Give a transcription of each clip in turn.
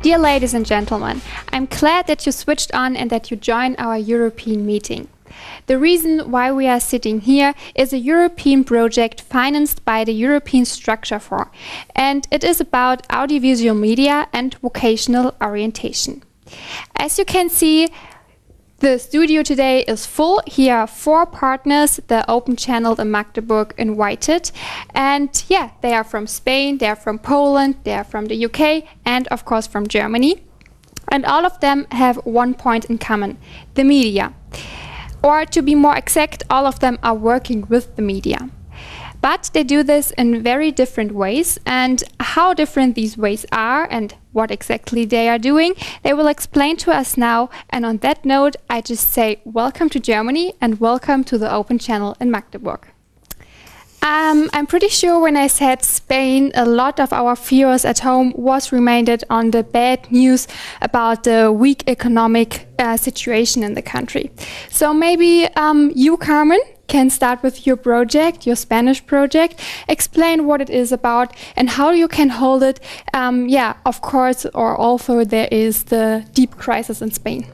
Dear ladies and gentlemen, I'm glad that you switched on and that you joined our European meeting. The reason why we are sitting here is a European project financed by the European Structure Fund, and it is about audiovisual media and vocational orientation. As you can see, the studio today is full. Here are 4 partners the Offenen Kanal Magdeburg invited. And yeah, they are from Spain, they are from Poland, they are from the UK, and of course from Germany. And all of them have one point in common: the media. Or to be more exact, all of them are working with the media. But they do this in very different ways, and how different these ways are and what exactly they are doing, they will explain to us now. And on that note, I just say welcome to Germany and welcome to the Offenen Kanal in Magdeburg. I'm pretty sure when I said Spain, a lot of our viewers at home was reminded on the bad news about the weak economic situation in the country. So maybe you, Carmen, can start with your project, your Spanish project, explain what it is about and how you can hold it. Yeah, of course, or also there is the deep crisis in Spain.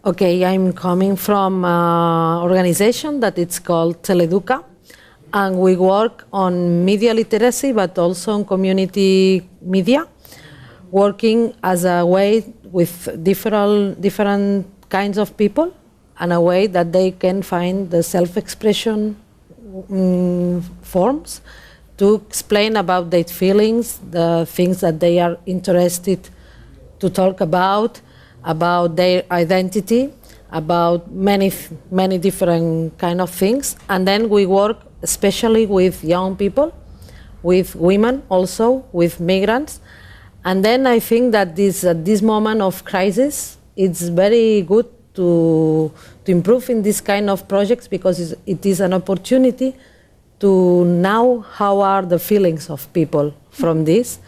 Okay, I'm coming from an organization that it's called Teleduca, and we work on media literacy, but also on community media, working as a way with different kinds of people, and a way that they can find the self-expression forms to explain about their feelings, the things that they are interested to talk about their identity, about many different kind of things. And then we work especially with young people, with women also, with migrants. And then I think that this moment of crisis, it's very good to improve in this kind of projects, because it is an opportunity to know how are the feelings of people from this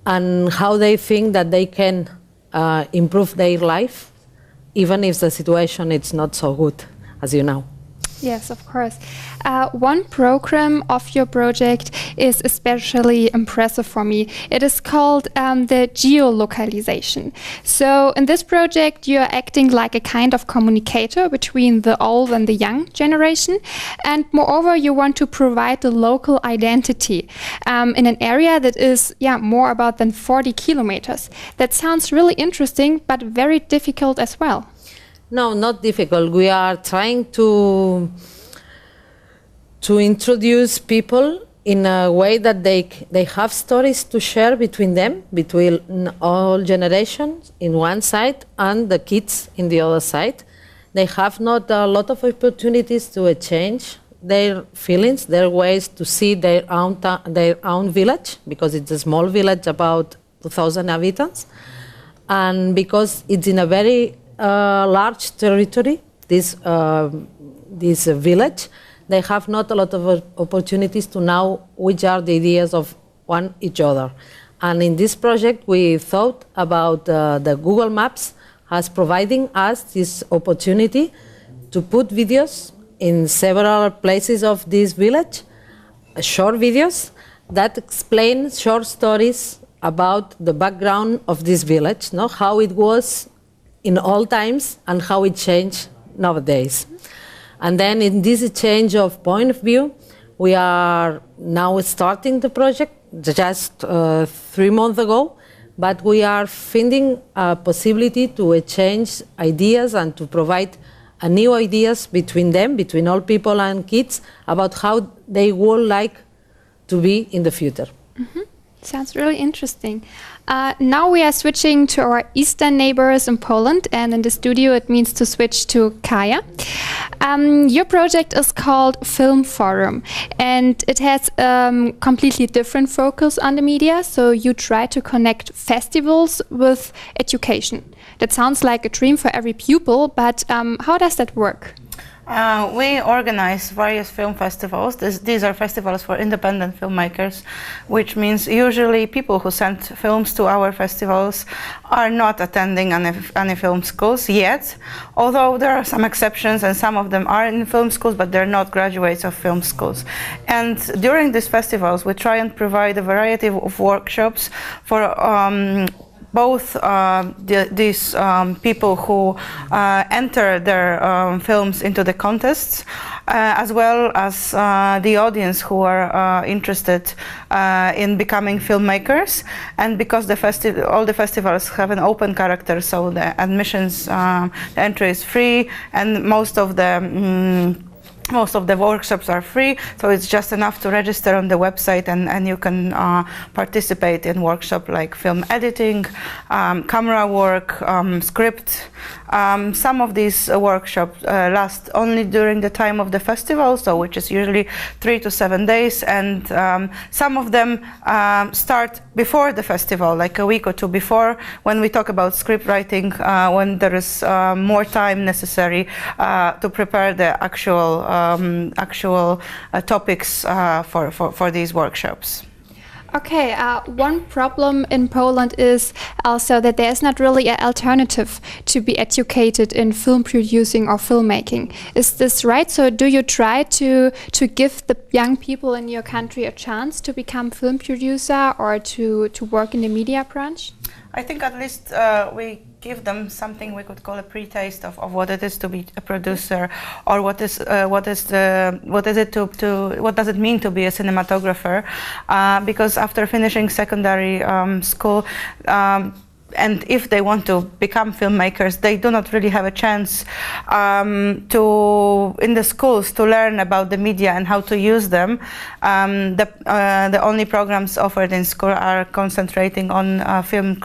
and how they think that they can improve their life, even if the situation is not so good, as you know. Yes, of course. One program of your project is especially impressive for me. It is called the geolocalization. So in this project, you are acting like a kind of communicator between the old and the young generation. And moreover, you want to provide the local identity in an area that is more about than 40 kilometers. That sounds really interesting, but very difficult as well. No, not difficult. We are trying to introduce people in a way that they have stories to share between them, between all generations in one side and the kids in the other side. They have not a lot of opportunities to exchange their feelings, their ways to see their own village, because it's a small village, about 2,000 inhabitants, and because it's in a very large territory, this village, they have not a lot of opportunities to know which are the ideas of each other. And in this project, we thought about the Google Maps as providing us this opportunity to put videos in several places of this village, short videos that explain short stories about the background of this village, how it was in all times and how it changed nowadays. And then in this change of point of view, we are now starting the project just 3 months ago, but we are finding a possibility to exchange ideas and to provide new ideas between them, between all people and kids, about how they would like to be in the future. Mm-hmm. Sounds really interesting. Now we are switching to our eastern neighbors in Poland, and in the studio it means to switch to Kaya. Your project is called Film Forum, and it has completely different focus on the media, so you try to connect festivals with education. That sounds like a dream for every pupil, but how does that work? We organize various film festivals. These are festivals for independent filmmakers, which means usually people who send films to our festivals are not attending any film schools yet, although there are some exceptions and some of them are in film schools, but they're not graduates of film schools. And during these festivals, we try and provide a variety of workshops for both these people who enter their films into the contests, as well as the audience who are interested in becoming filmmakers. And because all the festivals have an open character, so the admissions, the entry is free, and most of the workshops are free, so it's just enough to register on the website, and you can participate in workshops like film editing, camera work, script. Some of these workshops last only during the time of the festival, so which is usually 3 to 7 days, and some of them start before the festival, like a week or two before, when we talk about script writing, when there is more time necessary to prepare the actual topics for these workshops. Okay, one problem in Poland is also that there is not really an alternative to be educated in film producing or filmmaking. Is this right? So do you try to give the young people in your country a chance to become film producer or to work in the media branch? I think at least we give them something we could call a pre-taste of what it is to be a producer, or what does it mean to be a cinematographer? Because after finishing secondary school, and if they want to become filmmakers, they do not really have a chance in the schools to learn about the media and how to use them. The only programs offered in school are concentrating on film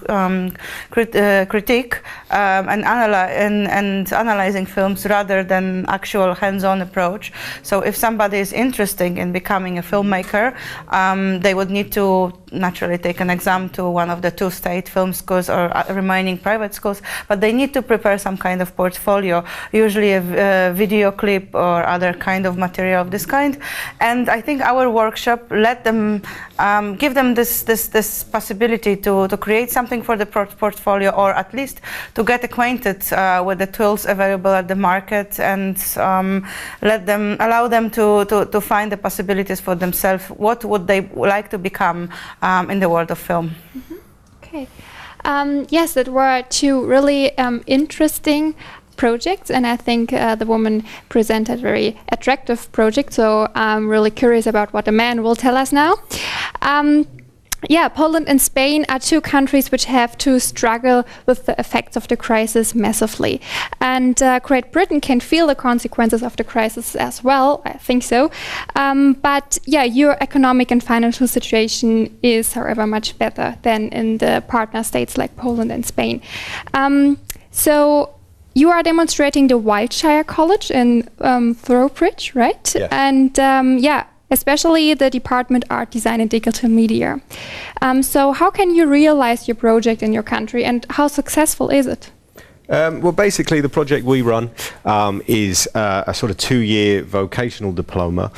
critique and analyzing films rather than actual hands-on approach. So if somebody is interested in becoming a filmmaker, they would need to naturally take an exam to one of the 2 state film schools or remaining private schools, but they need to prepare some kind of portfolio, usually a video clip or other kind of material of this kind. And I think our workshop let them give them this possibility to create something for the portfolio, or at least to get acquainted with the tools available at the market, and allow them to find the possibilities for themselves. What would they like to become in the world of film? Mm-hmm. Okay. Yes, that were 2 really interesting projects, and I think the woman presented very attractive projects, so I'm really curious about what the man will tell us now. Yeah, Poland and Spain are 2 countries which have to struggle with the effects of the crisis massively. And Great Britain can feel the consequences of the crisis as well, I think so. But yeah, your economic and financial situation is, however, much better than in the partner states like Poland and Spain. So you are demonstrating the Wiltshire College in Throwbridge, right? Yes. And yeah, especially the Department Art, Design and Digital Media. So how can you realize your project in your country, and how successful is it? Well, basically, the project we run is a sort of 2-year vocational diploma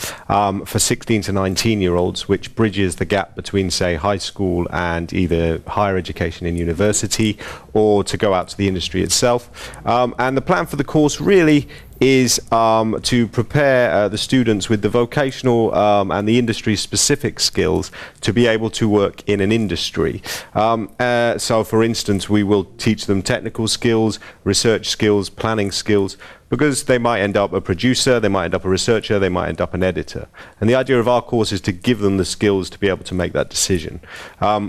for 16 to 19-year-olds, which bridges the gap between, say, high school and either higher education in university, or to go out to the industry itself. And the plan for the course really is to prepare the students with the vocational and the industry-specific skills to be able to work in an industry. So, for instance, we will teach them technical skills, research skills, planning skills, because they might end up a producer, they might end up a researcher, they might end up an editor. And the idea of our course is to give them the skills to be able to make that decision.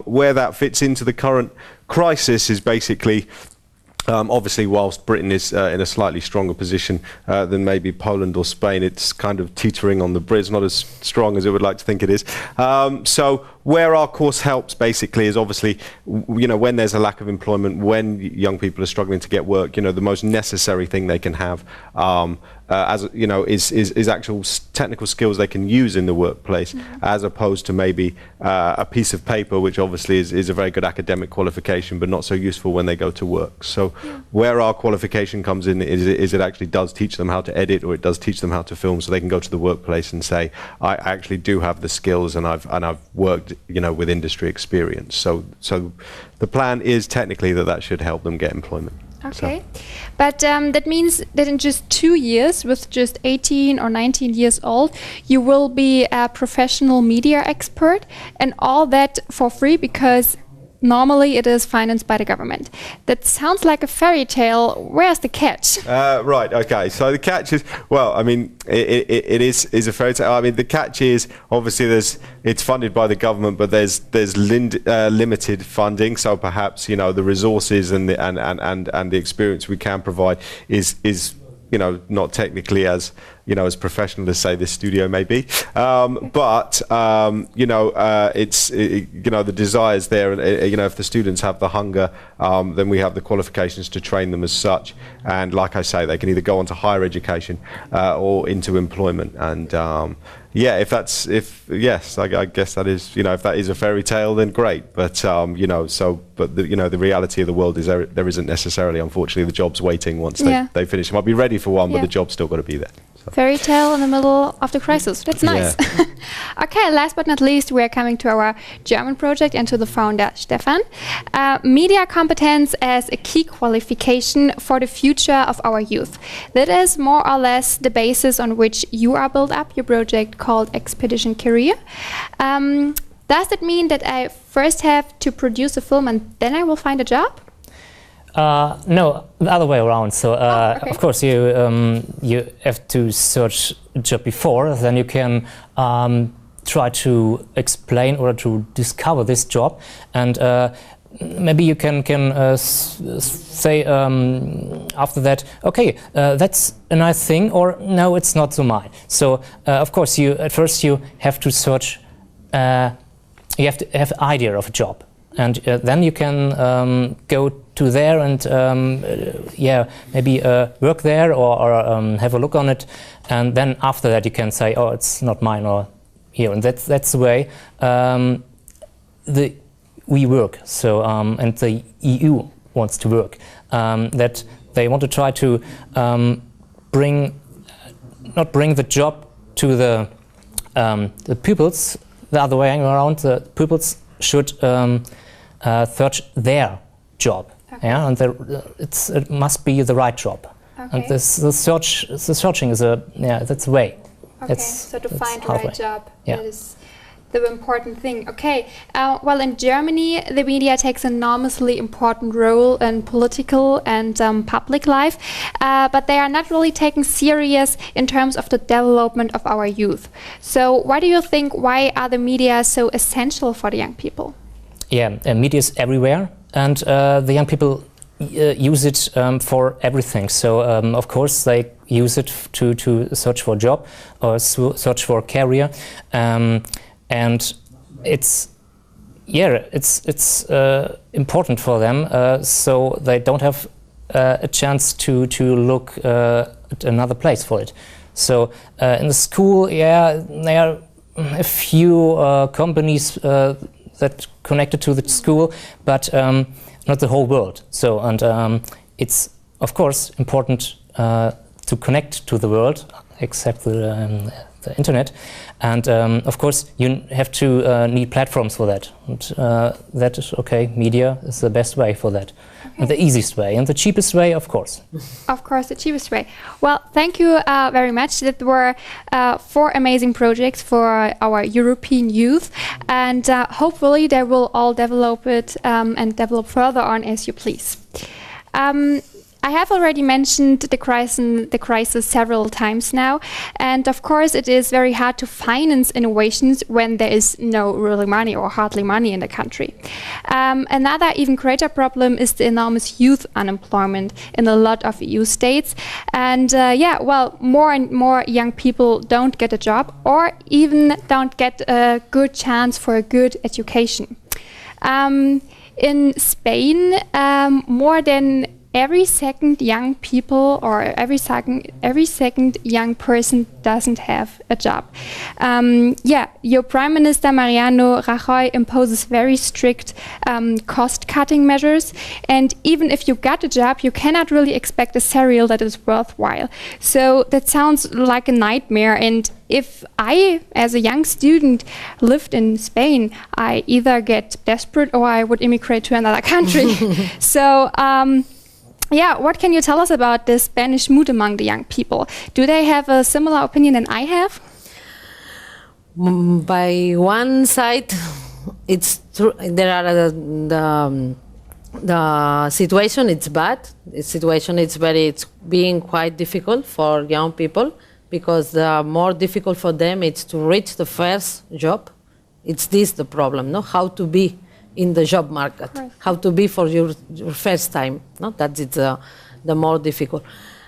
Where that fits into the current crisis is basically, obviously, whilst Britain is in a slightly stronger position than maybe Poland or Spain, it's kind of teetering on the bridge, not as strong as it would like to think it is. So where our course helps basically is obviously, you know, when there's a lack of employment, when young people are struggling to get work, you know, the most necessary thing they can have as you know, is actual technical skills they can use in the workplace, as opposed to maybe a piece of paper, which obviously is a very good academic qualification, but not so useful when they go to work. So where our qualification comes in is it actually does teach them how to edit, or it does teach them how to film, so they can go to the workplace and say, I actually do have the skills, and I've worked, you know, with industry experience. So the plan is technically that should help them get employment. Okay, but that means that in just 2 years, with just 18 or 19 years old, you will be a professional media expert, and all that for free, because normally it is financed by the government. That sounds like a fairy tale. Where's the catch? Right, okay. So the catch is, well, I mean, it is a fairy tale. I mean, the catch is, obviously, it's funded by the government, but there's limited funding. So perhaps, you know, the resources and the experience we can provide is you know, not technically as, you know, as professional as, say, this studio may be, but you know, you know, the desire's there, and you know, if the students have the hunger, then we have the qualifications to train them as such, and like I say, they can either go on to higher education or into employment, and yeah, yes, I guess that is, you know, if that is a fairy tale, then great, but you know, you know, the reality of the world is there isn't necessarily, unfortunately, the job's waiting once they finish. They might be ready for one, but the job's still got to be there. So. Fairy tale in the middle of the crisis. That's nice. Yeah. Okay, last but not least, we are coming to our German project and to the founder, Stefan. Media competence as a key qualification for the future of our youth. That is more or less the basis on which you are built up, your project called Expedition Career. Does that mean that I first have to produce a film and then I will find a job? No, the other way around. So, of course, you have to search a job before, then you can try to explain or to discover this job, and maybe you can say after that, okay, that's a nice thing, or no, it's not so mine. So, of course, at first you have to search. You have to have an idea of a job. And then you can go to there and maybe work there or have a look on it, and then after that you can say, oh, it's not mine, or here, and that's the way we work. So and the EU wants to work, that they want to try to not bring the job to the pupils the other way around. The pupils should search their job, and it must be the right job. And the searching is that's the way. Okay, so to find the right job, that is the important thing. Okay, well, in Germany, the media takes an enormously important role in political and public life, but they are not really taken serious in terms of the development of our youth. So why do you think, why are the media so essential for the young people? Yeah, media is everywhere, and the young people use it for everything. So of course they use it to search for a job or search for a career, and it's important for them. So they don't have a chance to look at another place for it. So in the school, there are a few companies that connected to the school, but not the whole world. So, and it's of course important to connect to the world, except the internet, and of course you have to need platforms for that. And that is okay. Media is the best way for that, and the easiest way, and the cheapest way, of course. Of course, the cheapest way. Well, thank you very much. That were 4 amazing projects for our European youth, and hopefully they will all develop it and develop further on as you please. I have already mentioned the crisis several times now, and of course it is very hard to finance innovations when there is no really money or hardly money in the country. Another even greater problem is the enormous youth unemployment in a lot of EU states, and more and more young people don't get a job or even don't get a good chance for a good education. In Spain, more than every second young people or every second young person doesn't have a job. Your Prime Minister Mariano Rajoy imposes very strict cost-cutting measures, and even if you got a job, you cannot really expect a salary that is worthwhile. So that sounds like a nightmare, and if I, as a young student, lived in Spain, I either get desperate or I would immigrate to another country. So, what can you tell us about this Spanish mood among the young people? Do they have a similar opinion than I have? By one side, it's true. There are the situation. It's bad. The situation it's being quite difficult for young people because the more difficult for them it's to reach the first job. It's this the problem, no? How to be in the job market, how to be for your first time, no? That is the more difficult.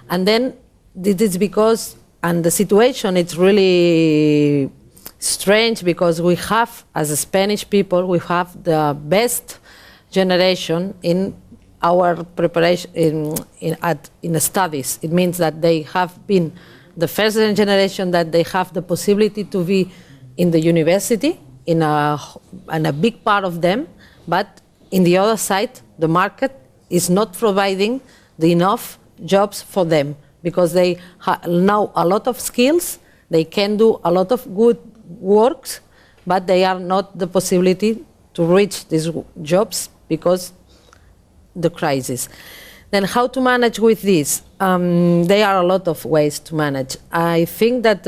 And then this is because, and the situation it's really strange because we have, as a Spanish people, we have the best generation in our preparation in the studies. It means that they have been the first generation that they have the possibility to be in the university, in a big part of them, but in the other side, the market is not providing the enough jobs for them because they know a lot of skills, they can do a lot of good works, but they are not the possibility to reach these jobs because the crisis. Then how to manage with this? There are a lot of ways to manage. I think that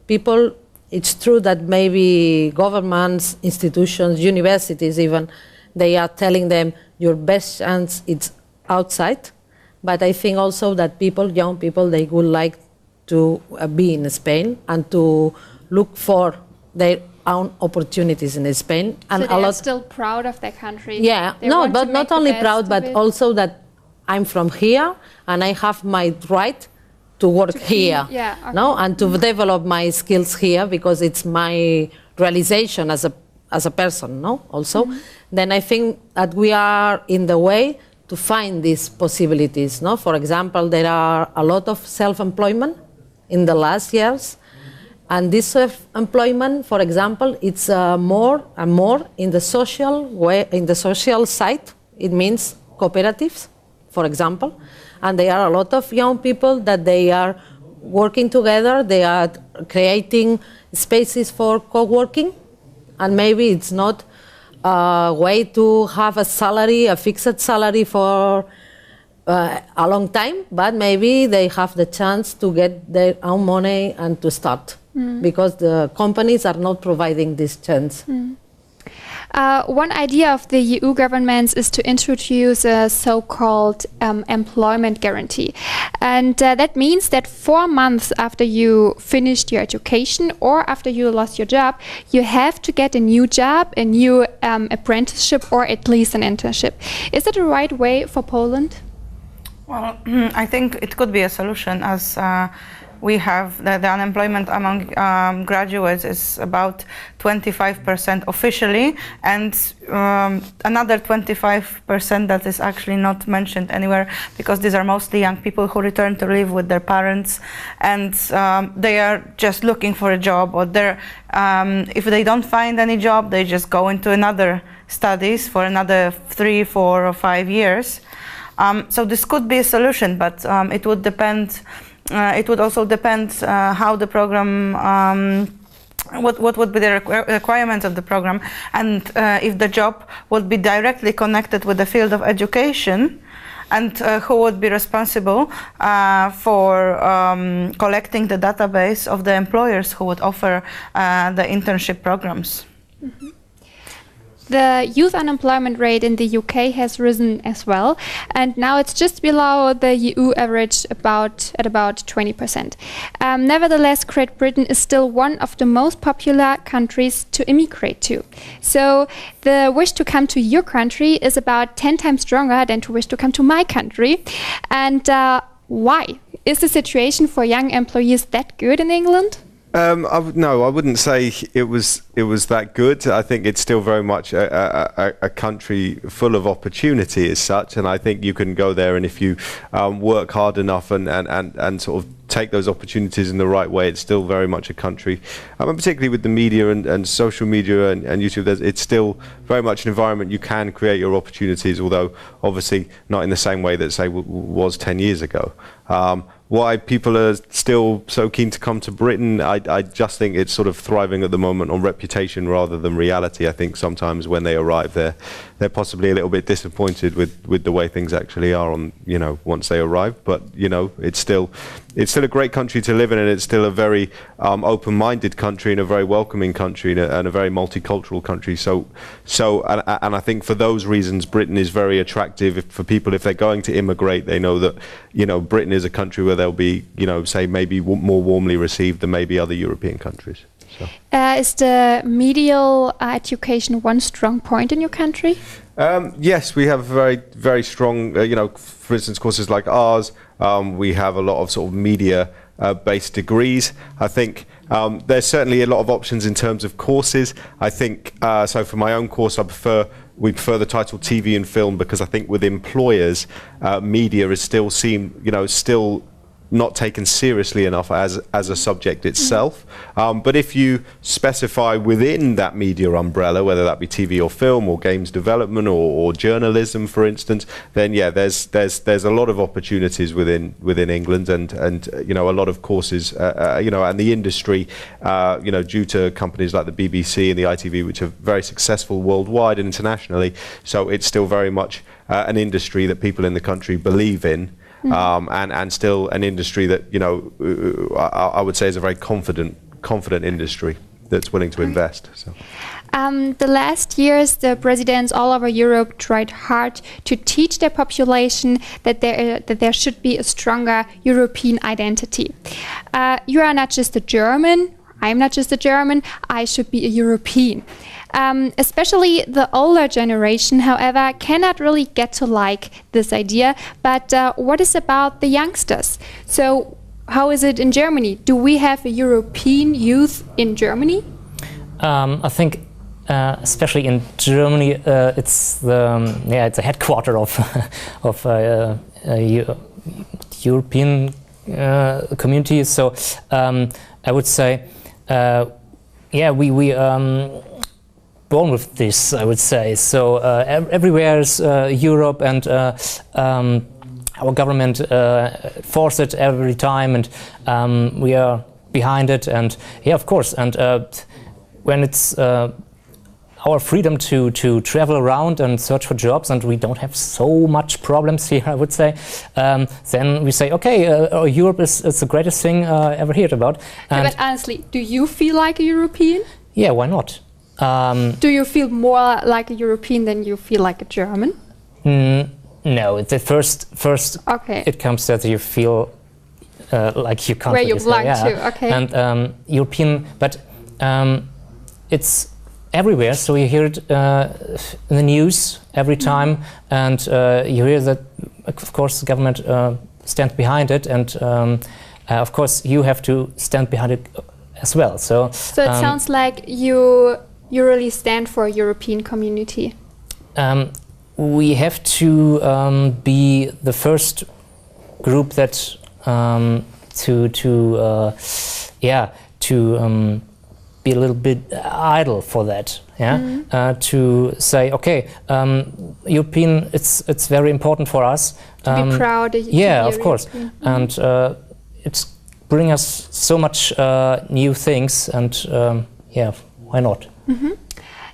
people, it's true that maybe governments, institutions, universities even, they are telling them your best chance is outside. But I think also that people, young people, they would like to be in Spain and to look for their own opportunities in Spain. And so they are still proud of their country. Yeah, no, but not only proud, but also that I'm from here and I have my right to work here, yeah, okay. No, and to develop my skills here because it's my realization as a person, no, also. Then I think that we are in the way to find these possibilities, no. For example, there are a lot of self-employment in the last years, and this self-employment, for example, it's more and more in the social way, in the social side. It means cooperatives, for example. And there are a lot of young people that they are working together, they are creating spaces for co-working, and maybe it's not a way to have a salary, a fixed salary for a long time, but maybe they have the chance to get their own money and to start, because the companies are not providing this chance. One idea of the EU governments is to introduce a so-called employment guarantee. And that means that 4 months after you finished your education or after you lost your job, you have to get a new job, a new apprenticeship, or at least an internship. Is it the right way for Poland? Well, I think it could be a solution, as we have the unemployment among graduates is about 25% officially, and another 25% that is actually not mentioned anywhere, because these are mostly young people who return to live with their parents, and they are just looking for a job, or if they don't find any job, they just go into another studies for another 3, 4, or 5 years. So this could be a solution, but it would depend. It would also depend how the program, what would be the requirements of the program, and if the job would be directly connected with the field of education, and who would be responsible for collecting the database of the employers who would offer the internship programs. Mm-hmm. The youth unemployment rate in the UK has risen as well, and now it's just below the EU average at about 20%. Nevertheless, Great Britain is still one of the most popular countries to immigrate to. So the wish to come to your country is about 10 times stronger than to wish to come to my country. And why? Is the situation for young employees that good in England? No, I wouldn't say it was that good. I think it's still very much a country full of opportunity as such, and I think you can go there, and if you work hard enough and sort of take those opportunities in the right way, it's still very much a country, and particularly with the media and social media and YouTube, it's still very much an environment you can create your opportunities, although obviously not in the same way that, say, was 10 years ago. why people are still so keen to come to Britain. I just think it's sort of thriving at the moment on reputation rather than reality. I think sometimes when they arrive, they're possibly a little bit disappointed with the way things actually are on, you know, once they arrive. But you know, it's still a great country to live in, and it's still a very open-minded country and a very welcoming country and a very multicultural country. And I think for those reasons, Britain is very attractive for people. If they're going to immigrate, they know that, you know, Britain is a country where they'll be, you know, say maybe more warmly received than maybe other European countries. So. Is the medial education one strong point in your country? Yes, we have very, very strong, you know, for instance, courses like ours. We have a lot of sort of media-based degrees. I think there's certainly a lot of options in terms of courses. I think, so for my own course, we prefer the title TV and film, because I think with employers, media is still not taken seriously enough as a subject itself. But if you specify within that media umbrella, whether that be TV or film or games development or journalism, for instance, then yeah, there's a lot of opportunities within England, and you know, a lot of courses, you know, and the industry, you know, due to companies like the BBC and the ITV, which are very successful worldwide and internationally, so it's still very much an industry that people in the country believe in. And still an industry that, you know, I would say is a very confident industry that's willing to invest. So. The last years, the presidents all over Europe tried hard to teach their population that there should be a stronger European identity. You are not just a German. I'm not just a German. I should be a European. Especially the older generation, however, cannot really get to like this idea. But what is about the youngsters? So how is it in Germany? Do we have a European youth in Germany? I think especially in Germany, it's a headquarter of European community. So I would say, we born with this, I would say. So everywhere is Europe, and our government force it every time, and we are behind it. And yeah, of course. And when it's our freedom to travel around and search for jobs, and we don't have so much problems here, I would say, then we say, okay, Europe is the greatest thing ever heard about. Yeah, but honestly, do you feel like a European? Yeah, why not? Do you feel more like a European than you feel like a German? No, it's the first okay. It comes that you feel like you can't. Where you belong to, okay. And European, but it's everywhere, so you hear it in the news every time, and you hear that, of course, the government stands behind it, and of course you have to stand behind it as well. So it sounds like you really stand for a European community. We have to be the first group that to be a little bit idle for that, to say, okay, European, it's very important for us. To be proud. Yeah, of course, and it's bring us so much new things, and yeah, why not?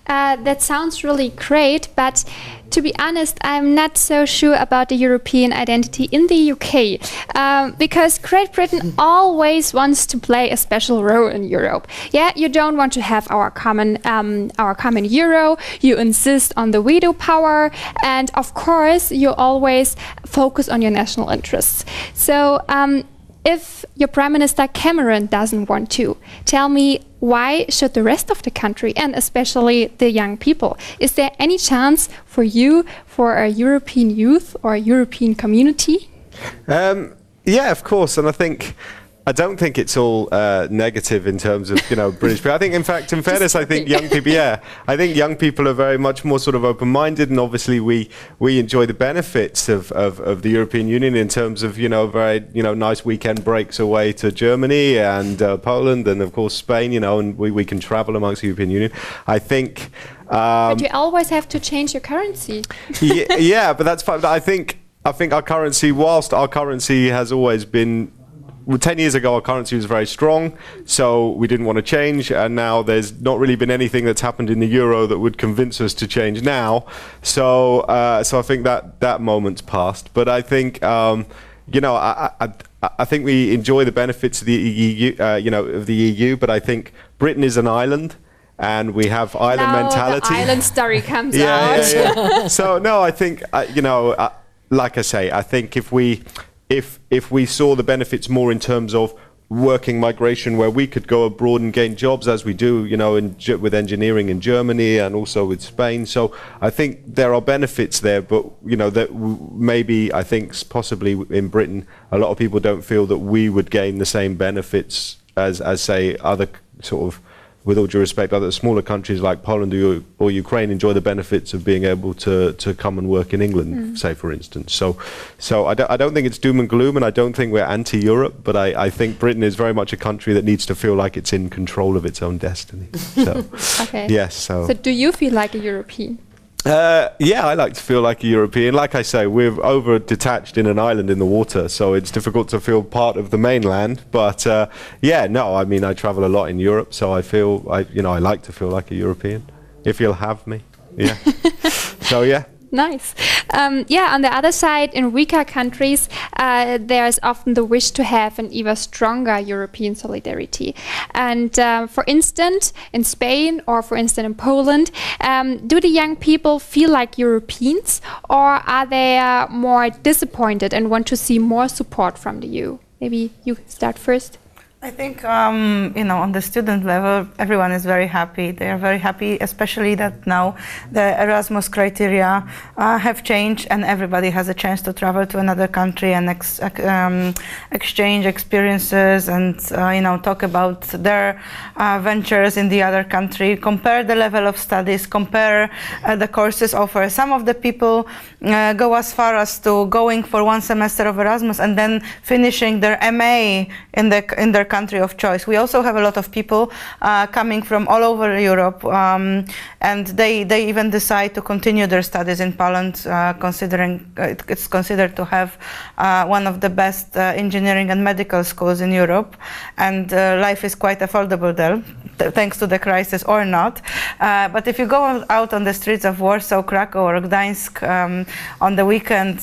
That sounds really great, but to be honest, I'm not so sure about the European identity in the UK, because Great Britain always wants to play a special role in Europe. Yeah, you don't want to have our common euro. You insist on the veto power, and of course, you always focus on your national interests. So, if your Prime Minister Cameron doesn't want to, tell me, why should the rest of the country, and especially the young people? Is there any chance for you for a European youth or a European community? Yeah, of course, and I don't think it's all negative in terms of, you know, British people. I think, in fact, in fairness, I think young people, I think young people are very much more sort of open-minded, and obviously we enjoy the benefits of the European Union in terms of, you know, very, you know, nice weekend breaks away to Germany and Poland and, of course, Spain, you know, and we can travel amongst the European Union. I think... but you always have to change your currency. Yeah, but that's fine. I think our currency, whilst our currency has always been 10 years ago our currency was very strong, so we didn't want to change, and now there's not really been anything that's happened in the euro that would convince us to change now. So I think that moment's passed. But I think I think we enjoy the benefits of the EU, but I think Britain is an island, and we have island mentality. The island story comes out. So no, I think like I say, I think if we saw the benefits more in terms of working migration, where we could go abroad and gain jobs, as we do, with engineering in Germany and also with Spain. So I think there are benefits there, but that maybe I think possibly in Britain, a lot of people don't feel that we would gain the same benefits as say other sort of, with all due respect, other smaller countries like Poland or Ukraine enjoy the benefits of being able to come and work in England, say, for instance. So I don't think it's doom and gloom, and I don't think we're anti-Europe, but I think Britain is very much a country that needs to feel like it's in control of its own destiny. So, okay. Yes. So do you feel like a European? Yeah, I like to feel like a European. Like I say, we're over-detached in an island in the water, so it's difficult to feel part of the mainland. But I mean, I travel a lot in Europe, so I feel, I like to feel like a European, if you'll have me. Yeah. So, yeah. Nice. On the other side, in weaker countries, there's often the wish to have an even stronger European solidarity. And for instance, in Spain or for instance in Poland, do the young people feel like Europeans, or are they more disappointed and want to see more support from the EU? Maybe you start first. I think, on the student level, everyone is very happy. They are very happy, especially that now the Erasmus criteria have changed and everybody has a chance to travel to another country and exchange experiences and, talk about their ventures in the other country, compare the level of studies, compare the courses offered. Some of the people go as far as to going for one semester of Erasmus and then finishing their MA in their country of choice. We also have a lot of people coming from all over Europe, and they even decide to continue their studies in Poland, considering it's considered to have one of the best engineering and medical schools in Europe, and life is quite affordable there, thanks to the crisis or not. But if you go out on the streets of Warsaw, Krakow, or Gdańsk on the weekend,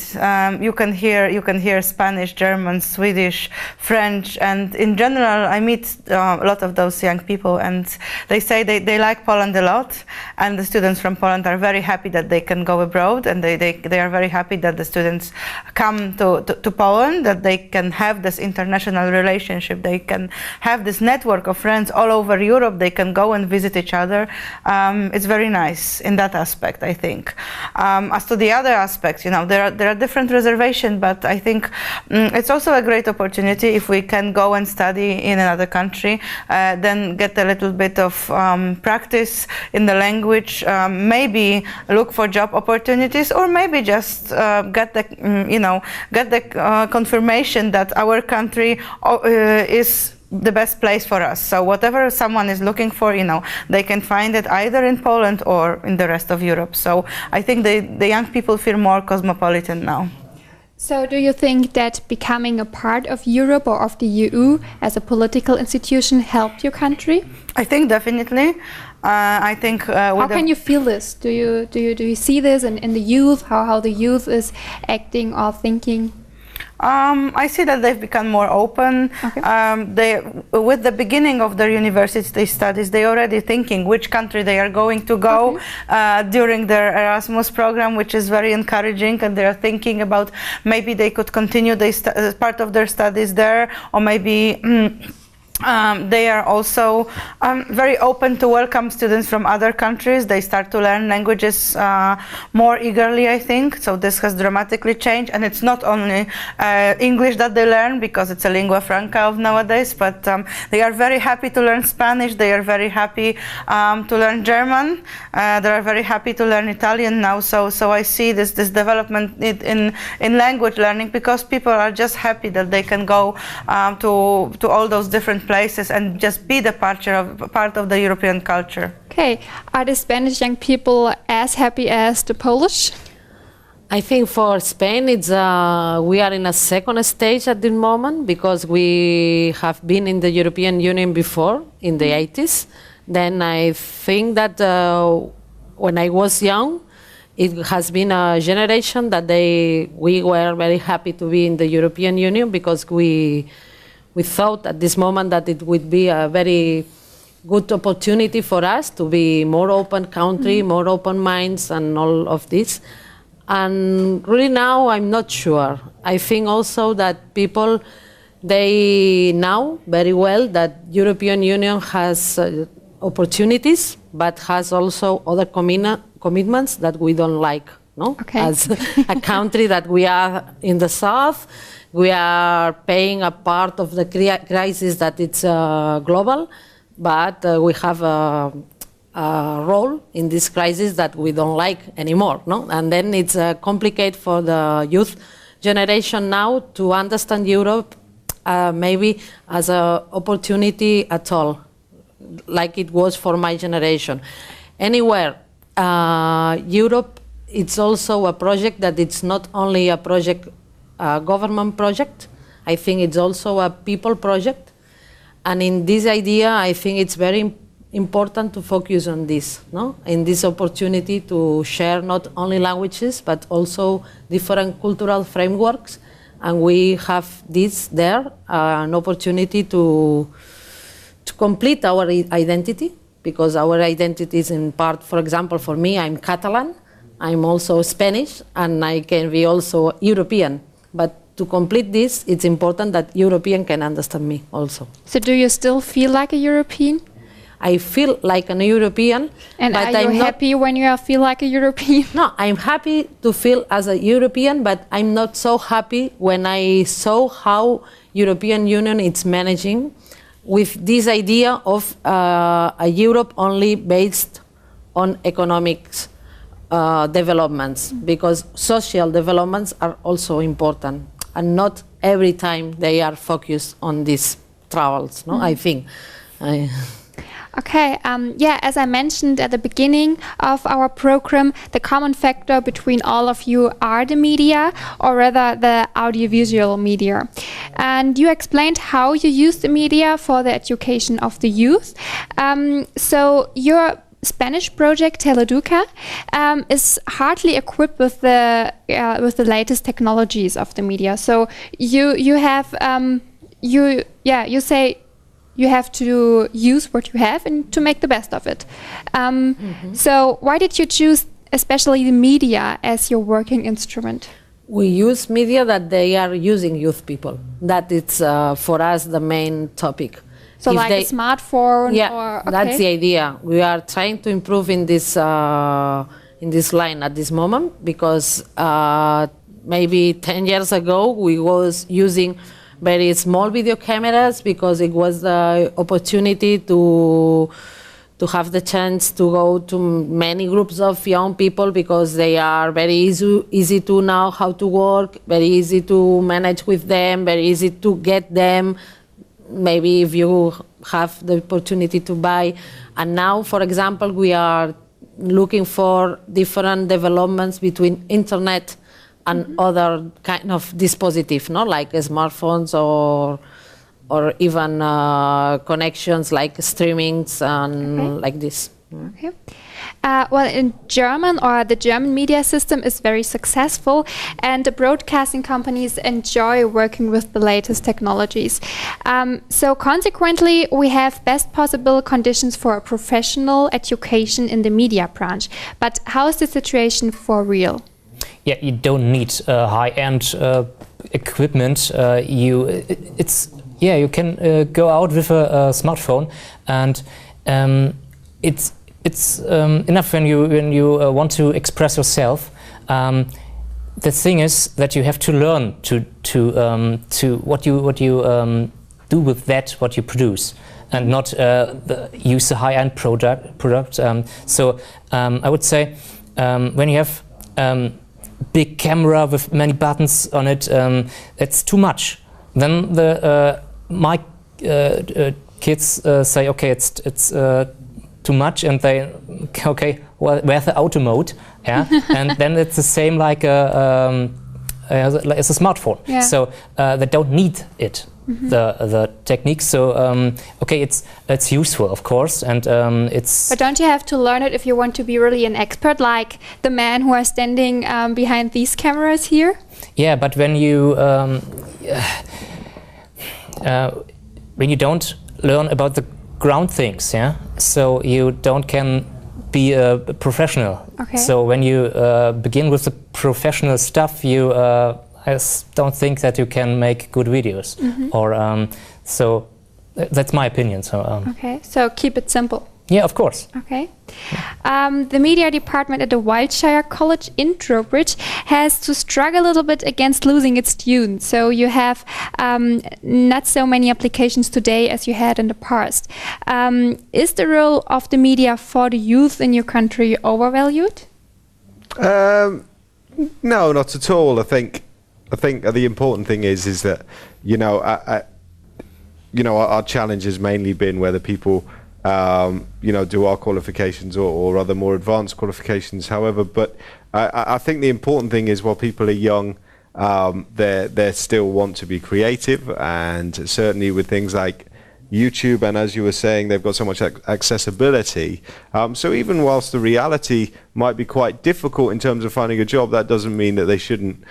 you can hear Spanish, German, Swedish, French, and in general, I meet a lot of those young people, and they say they like Poland a lot, and the students from Poland are very happy that they can go abroad, and they are very happy that the students come to Poland, that they can have this international relationship, they can have this network of friends all over Europe, they can go and visit each other. It's very nice in that aspect, I think. As to the other aspects, there are different reservations, but I think it's also a great opportunity if we can go and study in another country, then get a little bit of practice in the language, maybe look for job opportunities, or maybe just get the confirmation that our country is the best place for us. So whatever someone is looking for, they can find it either in Poland or in the rest of Europe. So I think the young people feel more cosmopolitan now. So do you think that becoming a part of Europe or of the EU as a political institution helped your country? I think definitely. I think. How can you feel this? Do you see this in the youth? How the youth is acting or thinking? I see that they've become more open. Okay. With the beginning of their university studies, they're already thinking which country they are going to go during their Erasmus program, which is very encouraging, and they are thinking about maybe they could continue part of their studies there, or maybe they are also very open to welcome students from other countries. They start to learn languages more eagerly, I think. So this has dramatically changed. And it's not only English that they learn, because it's a lingua franca of nowadays, but they are very happy to learn Spanish. They are very happy to learn German. They are very happy to learn Italian now. So I see this development in language learning, because people are just happy that they can go to all those different places and just be the part of the European culture. Okay, are the Spanish young people as happy as the Polish? I think for Spain, it's we are in a second stage at the moment because we have been in the European Union before, in the 80s. Then I think that when I was young, it has been a generation that we were very happy to be in the European Union because we thought at this moment that it would be a very good opportunity for us to be more open country, more open minds and all of this. And really now I'm not sure. I think also that people, they know very well that European Union has opportunities, but has also other commitments that we don't like. No? Okay. As a country that we are in the south, we are paying a part of the crisis that it's global, but we have a role in this crisis that we don't like anymore. No? And then it's complicated for the youth generation now to understand Europe maybe as an opportunity at all, like it was for my generation. Anywhere, Europe, it's also a project that it's not only a project, a government project. I think it's also a people project. And in this idea, I think it's very important to focus on this, no? In this opportunity to share not only languages, but also different cultural frameworks. And we have this there, an opportunity to complete our identity, because our identity is in part, for example, for me, I'm Catalan, I'm also Spanish, and I can be also European. But to complete this, it's important that European can understand me also. So do you still feel like a European? I feel like an European. And but are you I'm happy when you feel like a European? No, I'm happy to feel as a European, but I'm not so happy when I saw how European Union is managing with this idea of a Europe only based on economics developments, because social developments are also important, and not every time they are focused on these travels, no? I think. Okay, yeah, as I mentioned at the beginning of our program, the common factor between all of you are the media, or rather the audiovisual media. And you explained how you use the media for the education of the youth. So your Spanish project Teleduca is hardly equipped with the latest technologies of the media. So you have you say you have to use what you have and to make the best of it. So why did you choose especially the media as your working instrument? We use media that they are using youth people. That it's for us the main topic. So if like a smartphone? Yeah, or, okay. That's the idea. We are trying to improve in this line at this moment, because maybe 10 years ago we was using very small video cameras because it was the opportunity to have the chance to go to many groups of young people, because they are very easy to know how to work, very easy to manage with them, very easy to get them, maybe if you have the opportunity to buy. And now, for example, we are looking for different developments between internet and other kind of dispositive, no, like smartphones or even connections like streamings and like this. Okay. Well, in German, or the German media system is very successful, and the broadcasting companies enjoy working with the latest technologies. So consequently, we have best possible conditions for a professional education in the media branch. But how is the situation for real? Yeah, you don't need high-end equipment. You can go out with a smartphone, and it's enough when you want to express yourself. The thing is that you have to learn to what you do with that, what you produce, and not use a high-end product. So I would say when you have big camera with many buttons on it, it's too much. Then my kids say, okay, it's too much, and they, okay, well, where's the auto mode? Yeah, and then it's the same like it's a smartphone. Yeah. So they don't need it. The technique. So okay, it's useful, of course, and it's. But don't you have to learn it if you want to be really an expert, like the man who are standing behind these cameras here? Yeah, but when you don't learn about the ground things, yeah, so you can be a professional. Okay. So when you begin with the professional stuff, you I don't think that you can make good videos, or so that's my opinion. So okay, so keep it simple. yeah, of course. Okay. The media department at the Wiltshire College in Trowbridge has to struggle a little bit against losing its students. So you have not so many applications today as you had in the past. Is the role of the media for the youth in your country overvalued? No, not at all. I think the important thing is that our challenge has mainly been whether people do our qualifications or other more advanced qualifications. However, but I think the important thing is while people are young, they still want to be creative, and certainly with things like YouTube, and as you were saying, they've got so much accessibility. So even whilst the reality might be quite difficult in terms of finding a job, that doesn't mean that they shouldn't,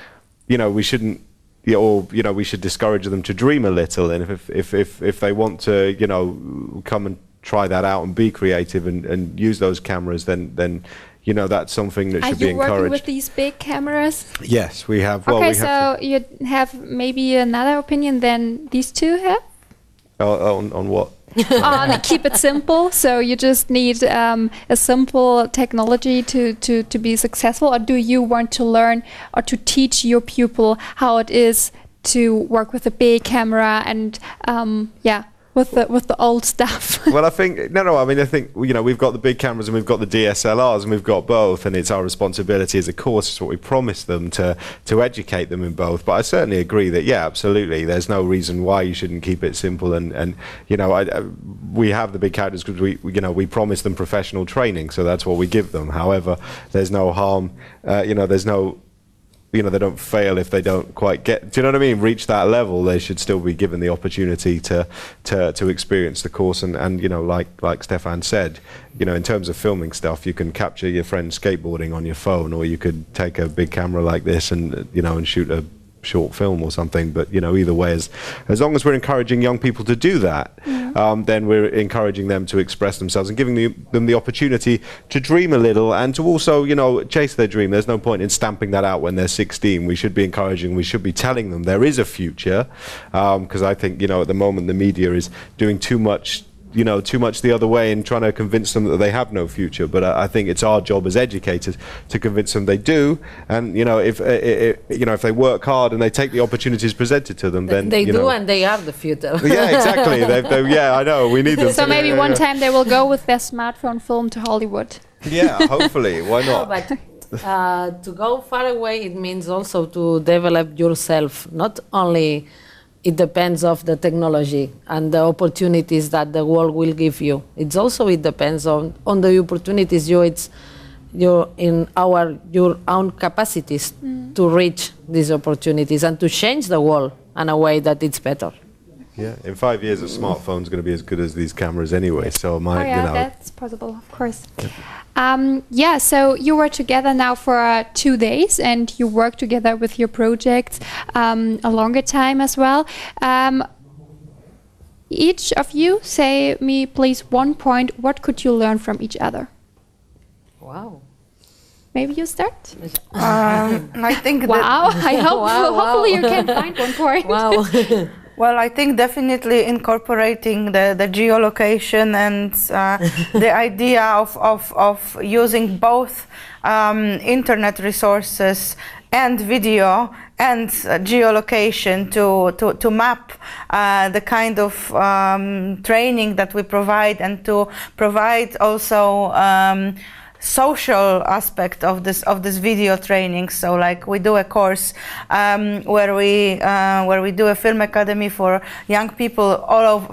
we shouldn't, we should discourage them to dream a little. And if they want to, come and try that out and be creative and use those cameras, then that's something that should be encouraged. Are you working with these big cameras? Yes, we have. Well, okay, so you have maybe another opinion than these two have? On what? On keep it simple. So you just need a simple technology to be successful, or do you want to learn or to teach your pupil how it is to work with a big camera and with the old stuff? Well, I think I think we've got the big cameras and we've got the DSLRs and we've got both, and it's our responsibility as a course. It's what we promised them to educate them in both. But I certainly agree that absolutely, there's no reason why you shouldn't keep it simple. And we have the big cameras because we promise them professional training, so that's what we give them. However, there's no harm. There's no. They don't fail if they don't quite get, do you know what I mean, reach that level. They should still be given the opportunity to experience the course. And like Stefan said, in terms of filming stuff, you can capture your friend skateboarding on your phone, or you could take a big camera like this and and shoot a short film or something. But either way, as long as we're encouraging young people to do that, then we're encouraging them to express themselves and giving them the opportunity to dream a little, and to also chase their dream. There's no point in stamping that out when they're 16. We should be encouraging, we should be telling them there is a future, because I think at the moment the media is doing too much the other way and trying to convince them that they have no future. But I think it's our job as educators to convince them they do. And if they work hard and they take the opportunities presented to them, then they do, and they are the future. Yeah, exactly. I know. We need them. So maybe one time they will go with their smartphone film to Hollywood. Yeah, hopefully. Why not? No, but to go far away, it means also to develop yourself. Not only it depends of the technology and the opportunities that the world will give you. It depends on the opportunities your own capacities to reach these opportunities and to change the world in a way that it's better. Yeah, in 5 years a smartphone's going to be as good as these cameras anyway. So that's possible, of course. So you were together now for 2 days, and you work together with your projects a longer time as well. Each of you, say me please one point. What could you learn from each other? Wow. Maybe you start. I think. Wow! I hope hopefully you can find one point. Wow. Well, I think definitely incorporating the geolocation and the idea of using both internet resources and video and geolocation to map the kind of training that we provide, and to provide also social aspect of this video training. So like we do a course where we do a film academy for young people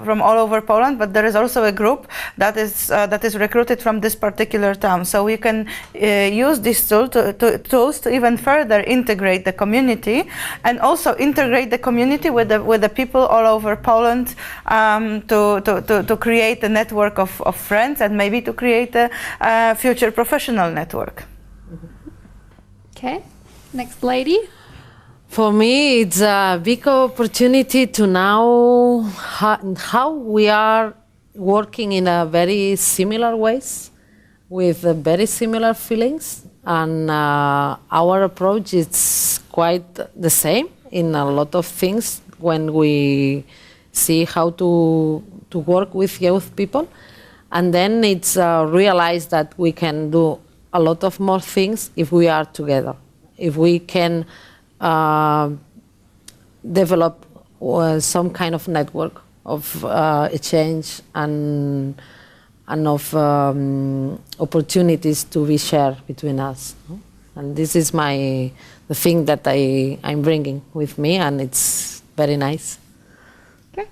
from all over Poland, but there is also a group that is recruited from this particular town. So we can use these tools to even further integrate the community, and also integrate the community with the people all over Poland, to create a network of friends, and maybe to create a future professional network. Okay, next lady. For me, it's a big opportunity to know how we are working in a very similar ways, with very similar feelings, and our approach is quite the same in a lot of things when we see how to work with youth people. And then it's realized that we can do a lot of more things if we are together, if we can develop some kind of network of exchange and of opportunities to be shared between us. And this is the thing that I'm bringing with me, and it's very nice. Good.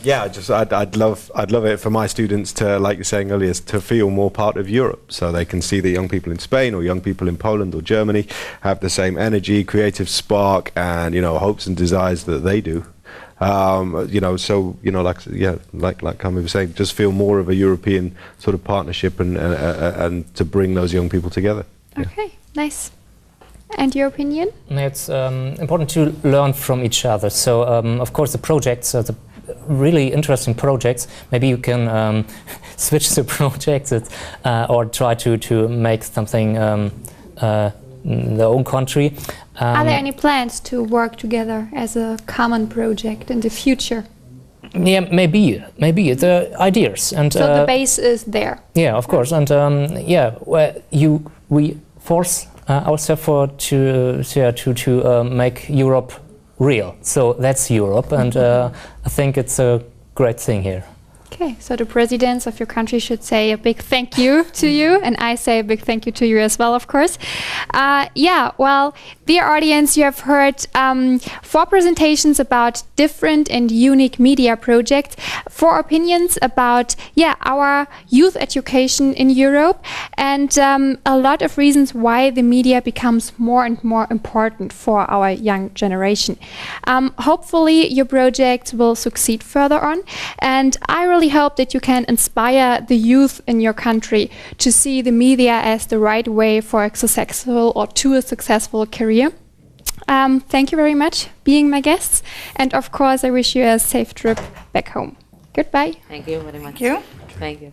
Yeah, I'd love it for my students to, like you're saying earlier, to feel more part of Europe, so they can see that young people in Spain or young people in Poland or Germany have the same energy, creative spark, and hopes and desires that they do. Like Kami was saying, just feel more of a European sort of partnership and to bring those young people together. Okay, nice. And your opinion? It's important to learn from each other. So, of course, the projects are the really interesting projects. Maybe you can switch the projects or try to make something in their own country. Are there any plans to work together as a common project in the future? Yeah, maybe the ideas, and so the base is there. Yeah, of course, and we force ourselves to make Europe real. So that's Europe, and I think it's a great thing here. Okay, so the presidents of your country should say a big thank you to you, and I say a big thank you to you as well, of course. Well, dear audience, you have heard 4 presentations about different and unique media projects, 4 opinions about our youth education in Europe, and a lot of reasons why the media becomes more and more important for our young generation. Hopefully your project will succeed further on, and I really hope that you can inspire the youth in your country to see the media as the right way for a successful career. Thank you very much being my guests, and of course I wish you a safe trip back home. Goodbye. Thank you very much. Thank you. Thank you.